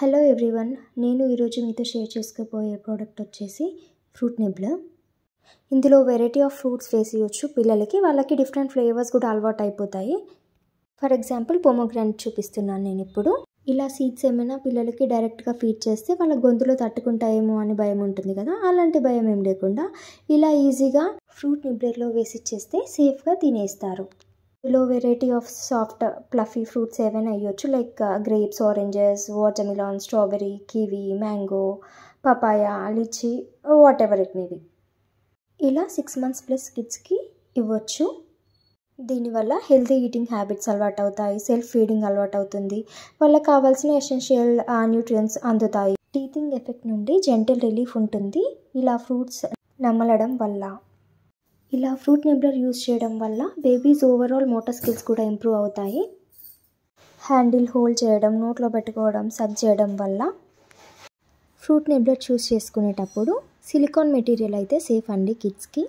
Hello everyone, నేను ఈరోజు మీతో షేర్ చేసుకోబోయే ప్రోడక్ట్ వచ్చేసి ఫ్రూట్ నిబ్లర్. ఇందులో వెరైటీ ఆఫ్ ఫ్రూట్స్ వేసేయచ్చు పిల్లలకి. వాళ్ళకి డిఫరెంట్ ఫ్లేవర్స్ కూడా అలవాటు అయిపోతాయి. ఫర్ ఎగ్జాంపుల్ పొమోగ్రానేట్ చూపిస్తున్నాను నేను ఇప్పుడు. ఇలా సీడ్స్ ఏమైనా పిల్లలకి డైరెక్ట్గా ఫీడ్ చేస్తే వాళ్ళ గొంతులో తట్టుకుంటాయేమో అని భయం ఉంటుంది కదా, అలాంటి భయం ఏం లేకుండా ఇలా ఈజీగా ఫ్రూట్ నిబ్లర్లో వేసి ఇచ్చేస్తే సేఫ్గా తినేస్తారు. ఇందులో variety of soft fluffy fruits ఏవైనా వేయచ్చు, like grapes, oranges, watermelon, strawberry, kiwi, mango, papaya, lychee, whatever it may be. ఇలా 6 months ప్లస్ కిడ్స్కి ఇవ్వచ్చు. దీనివల్ల హెల్తీ ఈటింగ్ హ్యాబిట్స్ అలవాటు అవుతాయి, సెల్ఫ్ ఫీడింగ్ అలవాటు అవుతుంది, వాళ్ళకి కావాల్సిన ఎసెన్షియల్ న్యూట్రియంట్స్ అందుతాయి. టీతింగ్ ఎఫెక్ట్ నుండి జెంటల్ రిలీఫ్ ఉంటుంది ఇలా ఫ్రూట్స్ నమలడం వల్ల. ఇలా ఫ్రూట్ నిబ్లర్ యూస్ చేయడం వల్ల బేబీస్ ఓవరాల్ మోటార్ స్కిల్స్ కూడా ఇంప్రూవ్ అవుతాయి. హ్యాండిల్ హోల్డ్ చేయడం, నోట్లో పెట్టుకోవడం, సక్ చేయడం వల్ల. ఫ్రూట్ నిబ్లర్ చూస్ చేసుకునేటప్పుడు సిలికాన్ మెటీరియల్ అయితే సేఫ్ అండి కిడ్స్కి.